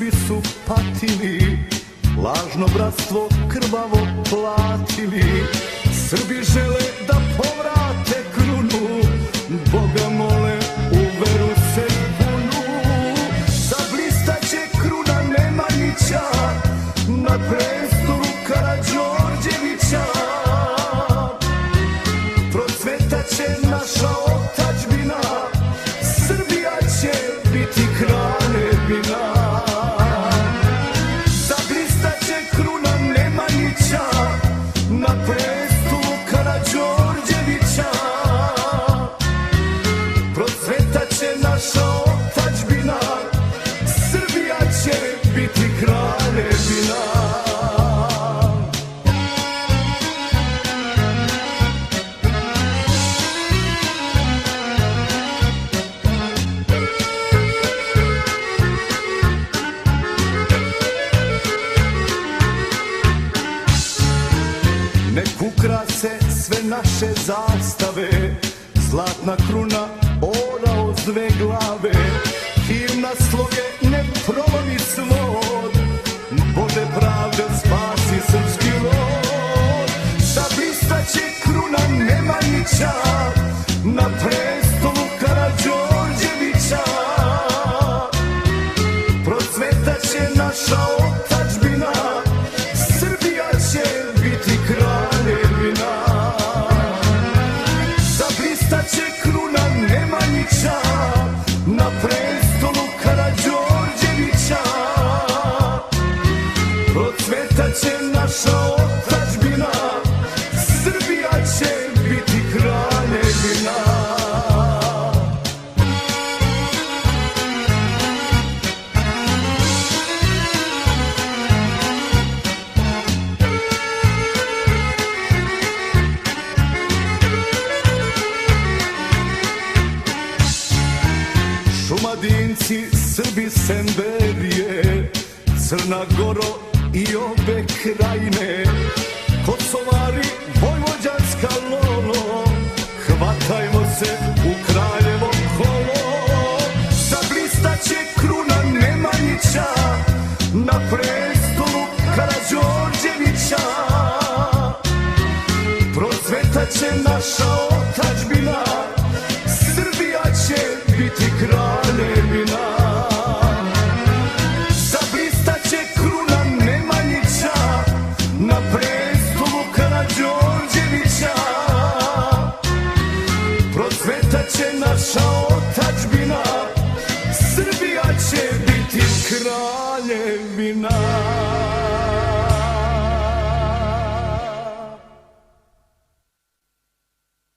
Srbi su patili, lažno bratstvo krvavo platili. Srbi žele da povrate krunu, Boga mole, u veru se kunu. Zablistaće kruna Nemanjića na prestolu Karađorđevića. Procvetaće naša otadžbina, Srbija će biti kraljevina. Zablistaće kruna Nemanjića na prestolu Karađorđevića. Procvetaće naša otadžbina, Srbija će biti kraljevina. Nek ukrase sve naše zastave, zlatna kruna orao s dve glave. Himna sloge ne prolomi svod, Bože pravde spasi srpski rod. Zablistaće kruna Nemanjića na prestolu Karađorđevića. Procvetaće naša otadžbina, Srbija će biti kraljevina. Zablistaće kruna Nemanjića na prestolu Karađorđevića. Procvetaće naša otadžbina, Srbija će biti kraljevina. Šumadinci, Srbi, Semberije, Crna Goro i obe krajine, Kosovari, Vojvođanska lolo, hvatajmo se u Kraljevo kolo. Zablistaće kruna Nemanjića na prestolu Karađorđevića. Procvetaće naša otadžbina, Srbija će biti kraljevina. Zablistaće kruna Nemanjića na prestolu Karađorđevića. Procvetaće naša otadžbina, Srbija će biti kraljevina.